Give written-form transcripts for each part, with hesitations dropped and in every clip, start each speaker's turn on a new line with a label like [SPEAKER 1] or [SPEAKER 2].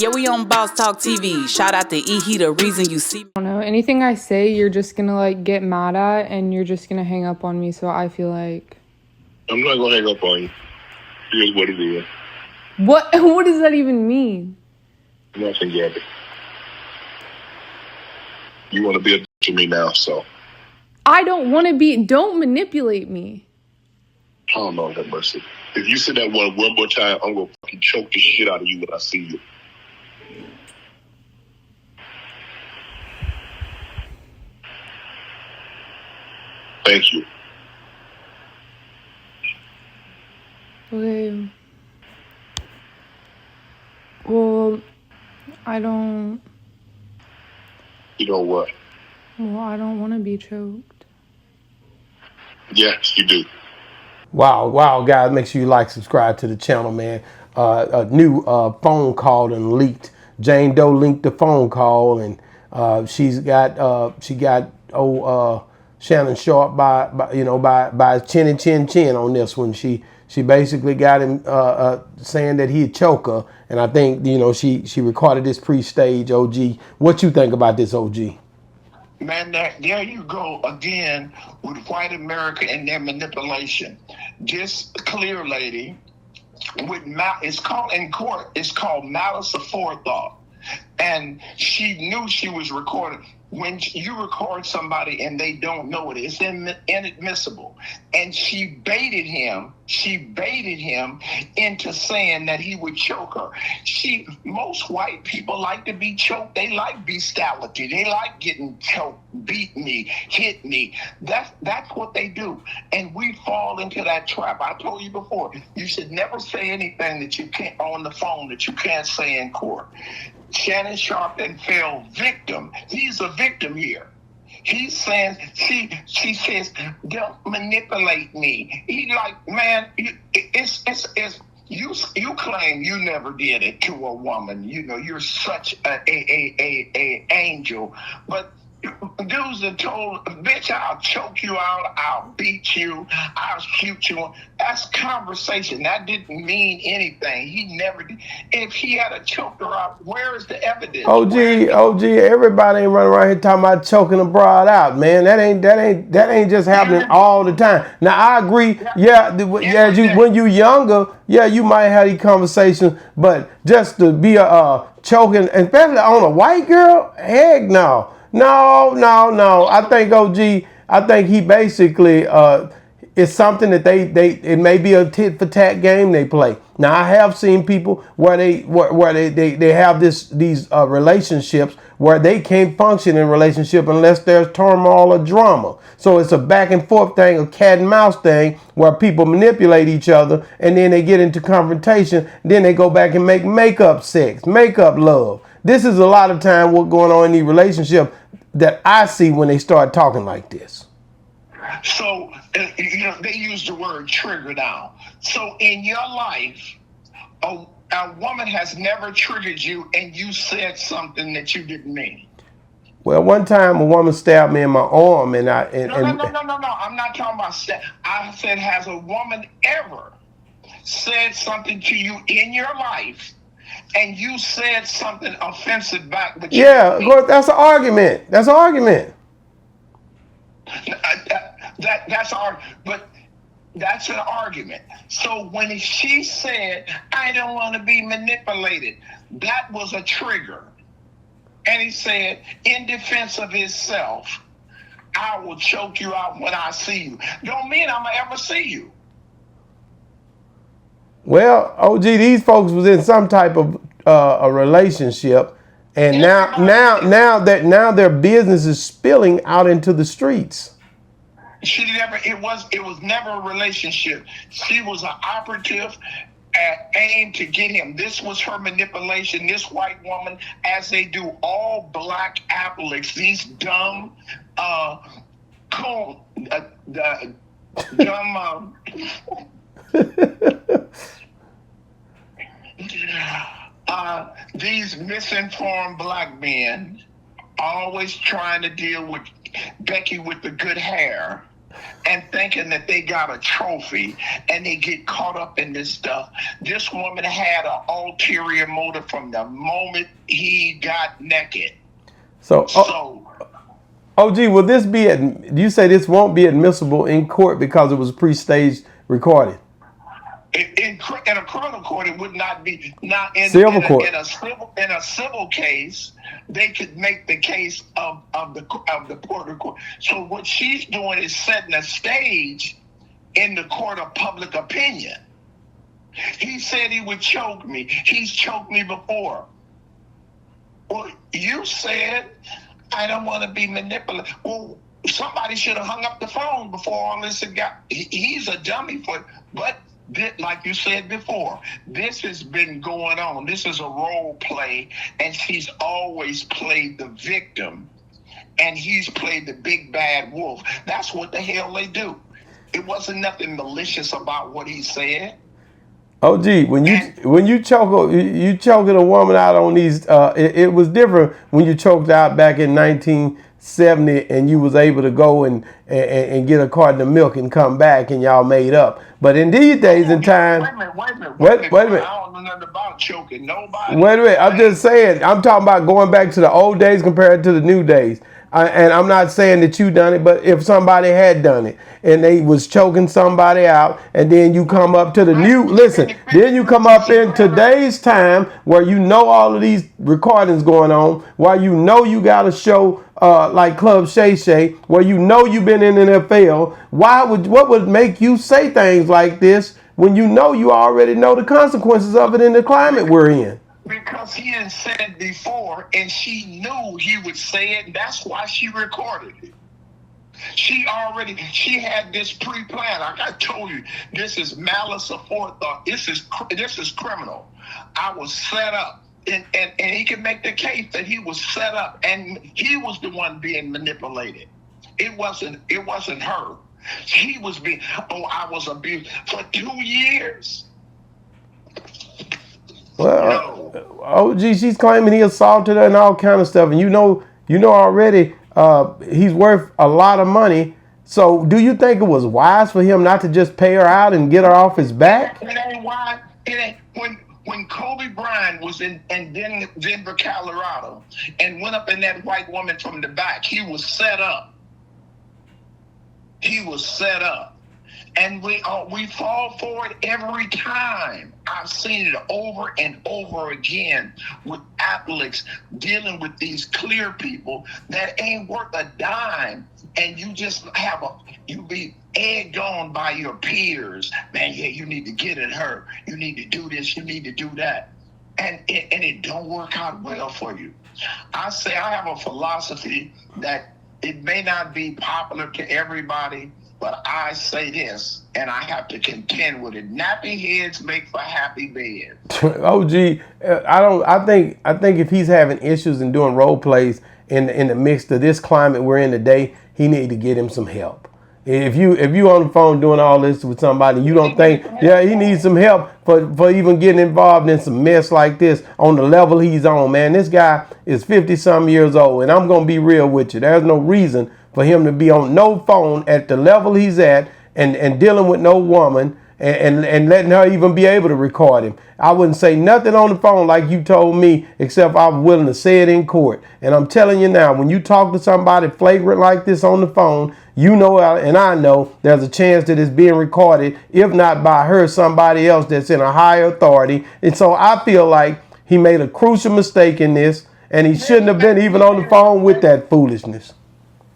[SPEAKER 1] Yeah, we on Boss Talk TV. Shout out to E. He the reason you see me.
[SPEAKER 2] I don't know. Anything I say, you're just gonna like get mad at, and you're just gonna hang up on me. So I feel like
[SPEAKER 3] I'm not gonna hang up on you. Here's what it is.
[SPEAKER 2] what? What does that even mean?
[SPEAKER 3] Nothing, Gabby. You want to be a to me now, so.
[SPEAKER 2] I don't want to be. Don't manipulate me.
[SPEAKER 3] Oh, Lord have mercy. If you say that one more time, I'm gonna fucking choke the shit out of you when I see you. Thank you.
[SPEAKER 2] Okay. Well, I don't.
[SPEAKER 3] You know what?
[SPEAKER 2] Well, I don't want to be choked.
[SPEAKER 3] Yes, you do.
[SPEAKER 4] Wow, guys, make sure you like, subscribe to the channel, man. A new phone call and leaked. Jane Doe linked the phone call, and she got Shannon Sharpe by his chin on this one. She basically got him saying that he'd choke her, and I think she recorded this pre-stage. OG, what you think about this, OG?
[SPEAKER 5] Man, there you go again with white America and their manipulation. This clear lady it's called in court. It's called malice aforethought, and she knew she was recording. When you record somebody and they don't know it, it's inadmissible. And she baited him into saying that he would choke her. Most white people like to be choked. They like bestiality. They like getting choked, beat me, hit me. That's what they do. And we fall into that trap. I told you before, you should never say anything that you can't on the phone that you can't say in court. Shannon Sharpe fell victim. He's a victim here. He's saying, she says, don't manipulate me. He like, man, it's you claim you never did it to a woman. You know, you're such a angel. But dudes that told, bitch, I'll choke you out, I'll beat you, I'll shoot you. That's conversation. That didn't mean anything. He never did. If he had a choked her out, where is the evidence?
[SPEAKER 4] OG, everybody ain't running around here talking about choking a broad out, man. That ain't just happening all the time. Now I agree, when you younger, you might have these conversations, but just to be a choking, especially on a white girl, heck no. No. I think OG, he basically it's something that it may be a tit for tat game they play. Now I have seen people where they have these relationships where they can't function in a relationship unless there's turmoil or drama. So it's a back and forth thing, a cat and mouse thing, where people manipulate each other and then they get into confrontation. Then they go back and make makeup sex, makeup love. This is a lot of time what's going on in these relationships that I see when they start talking like this.
[SPEAKER 5] So, they use the word trigger now. So in your life, a woman has never triggered you and you said something that you didn't mean.
[SPEAKER 4] Well, one time a woman stabbed me in my arm and I... No.
[SPEAKER 5] I'm not talking about stab. I said, has a woman ever said something to you in your life and you said something offensive back? But
[SPEAKER 4] of course, that's an argument. That's an argument.
[SPEAKER 5] That's an argument. So when she said, I don't want to be manipulated, that was a trigger. And he said, in defense of himself, I will choke you out when I see you. Don't mean I'm going to ever see you.
[SPEAKER 4] Well, OG, these folks was in some type of a relationship, and now their business is spilling out into the streets.
[SPEAKER 5] It was never a relationship. She was an operative aimed to get him. This was her manipulation. This white woman, as they do all black applicants, these dumb, these misinformed black men always trying to deal with Becky with the good hair and thinking that they got a trophy, and they get caught up in this stuff. This woman had an ulterior motive from the moment he got naked.
[SPEAKER 4] So OG, will this be? You say this won't be admissible in court because it was pre-staged recording?
[SPEAKER 5] In a criminal court, it would not be. Not in
[SPEAKER 4] civil court.
[SPEAKER 5] In a civil case, they could make the case of the Puerto Rico. So what she's doing is setting a stage in the court of public opinion. He said he would choke me. He's choked me before. Well, you said I don't want to be manipulated. Well, somebody should have hung up the phone before all this had got. He's a dummy for it, but. Like you said before, this has been going on. This is a role play, and she's always played the victim, and he's played the big bad wolf. That's what the hell they do. It wasn't nothing malicious about what he said.
[SPEAKER 4] OG, when you choking a woman out on these, it was different when you choked out back in 1970 and you was able to go and get a carton of milk and come back and y'all made up. But in these days and times,
[SPEAKER 5] wait a minute.
[SPEAKER 4] I
[SPEAKER 5] don't know nothing about choking nobody.
[SPEAKER 4] Wait a minute. I'm just saying. I'm talking about going back to the old days compared to the new days. And I'm not saying that you done it, but if somebody had done it and they was choking somebody out, and then you come up to the then you come up in today's time where you know all of these recordings going on, where you know you got a show like Club Shay Shay, where you know you've been in the NFL. What would make you say things like this when you know you already know the consequences of it in the climate we're in?
[SPEAKER 5] Because he had said before, and she knew he would say it, and that's why she recorded it. She had this pre-planned. Like I told you, this is malice aforethought. This is criminal. I was set up. And he can make the case that he was set up, and he was the one being manipulated. It wasn't her. He was being, I was abused for 2 years.
[SPEAKER 4] Well, OG, she's claiming he assaulted her and all kind of stuff, and you know already he's worth a lot of money. So, do you think it was wise for him not to just pay her out and get her off his back?
[SPEAKER 5] It ain't wise. It ain't when Kobe Bryant was in Denver, Colorado, and went up in that white woman from the back. He was set up. And we fall for it every time. I've seen it over and over again with athletes dealing with these clear people that ain't worth a dime, and you just you be egged on by your peers. Man, yeah, you need to get at her. You need to do this. You need to do that, and it don't work out well for you. I say I have a philosophy that it may not be popular to everybody, but I say this, and I have to contend with it. Nappy heads make for happy beds.
[SPEAKER 4] OG, I think if he's having issues and doing role plays in the midst of this climate we're in today, he need to get him some help. If you on the phone doing all this with somebody, you don't think, he needs some help for even getting involved in some mess like this on the level he's on, man. This guy is 50-some years old, and I'm gonna be real with you. There's no reason for him to be on no phone at the level he's at and dealing with no woman and letting her even be able to record him. I wouldn't say nothing on the phone like you told me, except I'm willing to say it in court. And I'm telling you now, when you talk to somebody flagrant like this on the phone, you know, and I know there's a chance that it's being recorded, if not by her, somebody else that's in a higher authority. And so I feel like he made a crucial mistake in this, and he shouldn't have been even on the phone with that foolishness.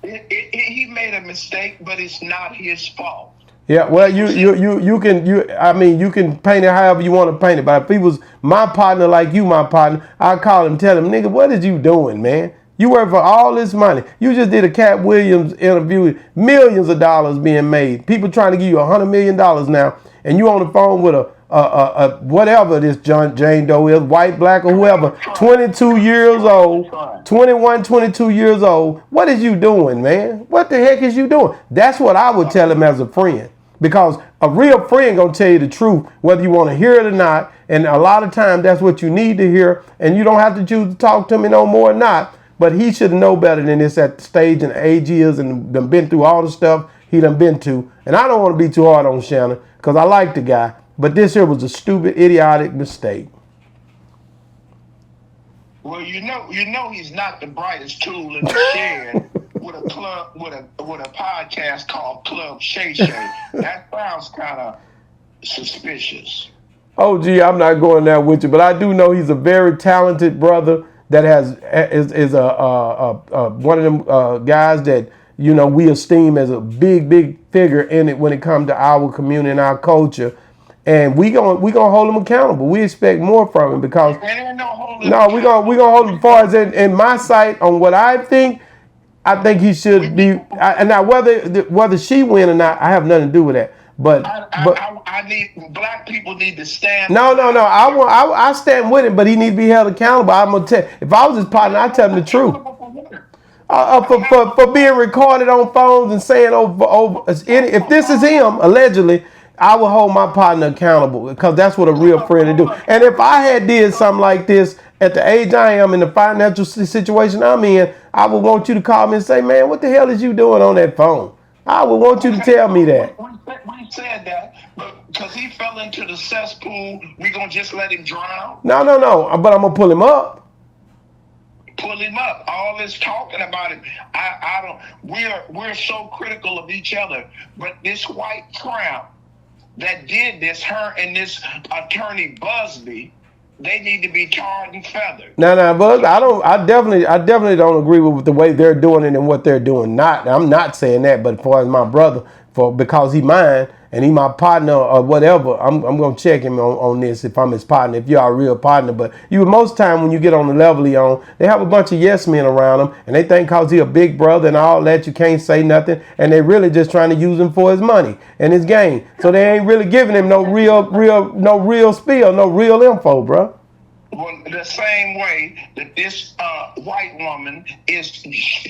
[SPEAKER 5] He made a mistake, but it's not his fault.
[SPEAKER 4] Yeah, well, you can paint it however you want to paint it. But if he was my partner like you, my partner, I'd call him, tell him, nigga, what is you doing, man? You work for all this money. You just did a Cat Williams interview, millions of dollars being made. People trying to give you $100 million now, and you on the phone with a whatever this Jane Doe is, white, black, or whoever, 22 years old, 21, 22 years old. What is you doing, man? What the heck is you doing? That's what I would tell him as a friend. Because a real friend gonna tell you the truth, whether you want to hear it or not. And a lot of times that's what you need to hear. And you don't have to choose to talk to me no more or not. But he should know better than this at the stage and the age he is and been through all the stuff he done been to. And I don't want to be too hard on Shannon because I like the guy. But this here was a stupid, idiotic mistake.
[SPEAKER 5] Well, you know he's not the brightest tool in the shed with a club with a podcast called Club Shay Shay. That sounds kind of suspicious.
[SPEAKER 4] Oh, gee, I'm not going there with you, but I do know he's a very talented brother that is one of them guys that we esteem as a big figure in it when it comes to our community and our culture. And we gonna hold him accountable. We expect more from him because no, we gonna hold him as far as in my sight on what I think he should be. Now whether she win or not, I have nothing to do with that. But
[SPEAKER 5] I need black people need to stand.
[SPEAKER 4] No. I stand with him, but he needs to be held accountable. I'm gonna tell. If I was his partner, I'd tell him the truth. For being recorded on phones and saying over. If this is him allegedly, I will hold my partner accountable because that's what a real friend would do. And if I had did something like this at the age I am in the financial situation I'm in, I would want you to call me and say, man, what the hell is you doing on that phone? I would want you to tell me that.
[SPEAKER 5] We said that, but because he fell into the cesspool, we gonna just let him drown?
[SPEAKER 4] No. But I'm gonna pull him up.
[SPEAKER 5] Pull him up. All this talking about it, I don't. We're so critical of each other, but this white tramp that did this, her and this attorney Busby, they need to be tarred and feathered.
[SPEAKER 4] No, Buzz, I definitely don't agree with the way they're doing it and what they're doing. I'm not saying that, but as far as my brother, because he mine and he my partner or whatever, I'm gonna check him on this if I'm his partner, if you're a real partner. But most time when you get on the level he on, they have a bunch of yes men around him and they think cause he a big brother and all that you can't say nothing, and they really just trying to use him for his money and his game. So they ain't really giving him no real spiel, no real info, bro.
[SPEAKER 5] Well, the same way that this white woman is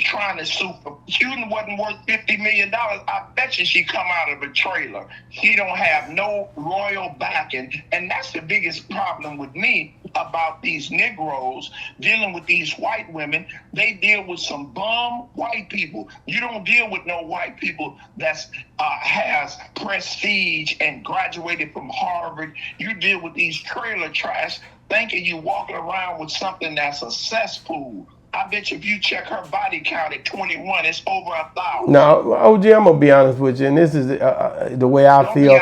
[SPEAKER 5] trying to sue for, she wasn't worth $50 million. I bet you she come out of a trailer. She don't have no royal backing. And that's the biggest problem with me about these Negroes dealing with these white women. They deal with some bum white people. You don't deal with no white people that's has prestige and graduated from Harvard. You deal with these trailer trash thinking you walking around with something that's a cesspool. I bet you if you check her body count at 21, it's over 1,000.
[SPEAKER 4] No, OG, I'm gonna be honest with you, and this is the way I feel.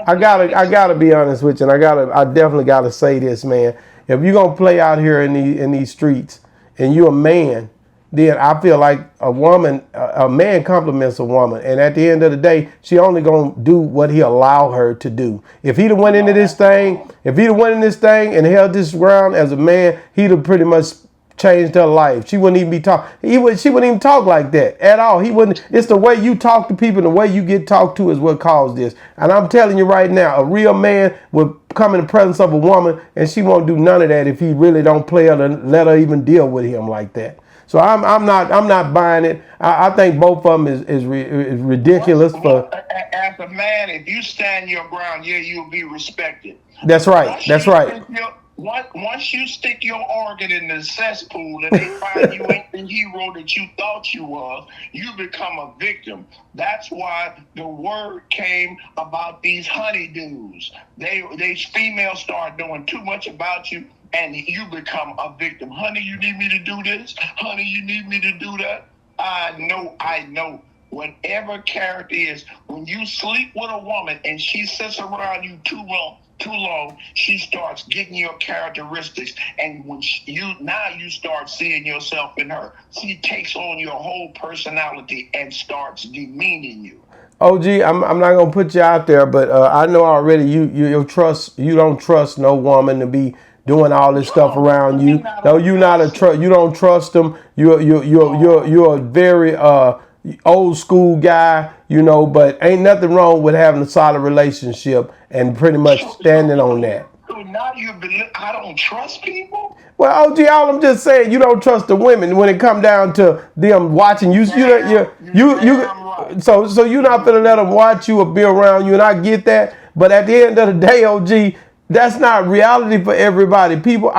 [SPEAKER 4] I gotta be honest with you, and I definitely gotta say this, man. If you're gonna play out here in these streets, and you're a man, then I feel like a man compliments a woman, and at the end of the day, she only gonna do what he allow her to do. If he'd have went into this thing, and held this ground as a man, he'd have pretty much changed her life. She wouldn't even be talk. She wouldn't even talk like that at all. He wouldn't. It's the way you talk to people, and the way you get talked to is what caused this. And I'm telling you right now, a real man would come in the presence of a woman, and she won't do none of that if he really don't play her and let her even deal with him like that. So I'm not buying it. I think both of them is ridiculous.
[SPEAKER 5] As a man, if you stand your ground, you'll be respected.
[SPEAKER 4] That's right.
[SPEAKER 5] Once you stick your organ in the cesspool and they find you ain't the hero that you thought you was, you become a victim. That's why the word came about these honeydews. They females start doing too much about you, and you become a victim. Honey, you need me to do this? Honey, you need me to do that? I know. Whatever character is, when you sleep with a woman and she sits around you too long, she starts getting your characteristics, and when you start seeing yourself in her. She takes on your whole personality and starts demeaning you.
[SPEAKER 4] OG, I'm not gonna put you out there, but I know already you don't trust no woman to be doing all this stuff around you. No, you don't trust them. You're a very old school guy, but ain't nothing wrong with having a solid relationship and pretty much standing on that.
[SPEAKER 5] So now I don't trust people?
[SPEAKER 4] Well, OG, all I'm just saying, you don't trust the women when it come down to them watching you. So you're not gonna let them watch you or be around you, and I get that. But at the end of the day, OG, that's not reality for everybody. People,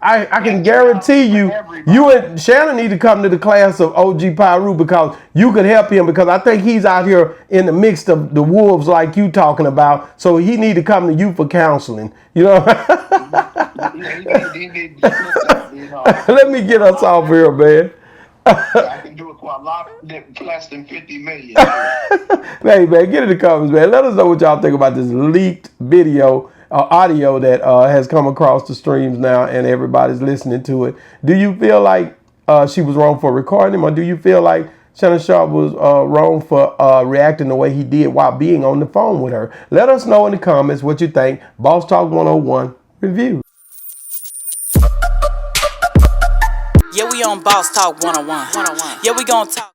[SPEAKER 4] I can guarantee you, you and Shannon need to come to the class of OG Pyru because you could help him because I think he's out here in the mix of the wolves like you talking about. So he need to come to you for counseling. You know. Let me get us off here, man.
[SPEAKER 5] I can do it for a lot less than 50 million.
[SPEAKER 4] Hey, man, get in the comments, man. Let us know what y'all think about this leaked video, audio that has come across the streams now and everybody's listening to it. Do you feel like she was wrong for recording him, or do you feel like Shannon Sharpe was wrong for reacting the way he did while being on the phone with her? Let us know in the comments what you think. Boss Talk 101 review.
[SPEAKER 1] Yeah, we on Boss Talk 101. Yeah, we gonna talk.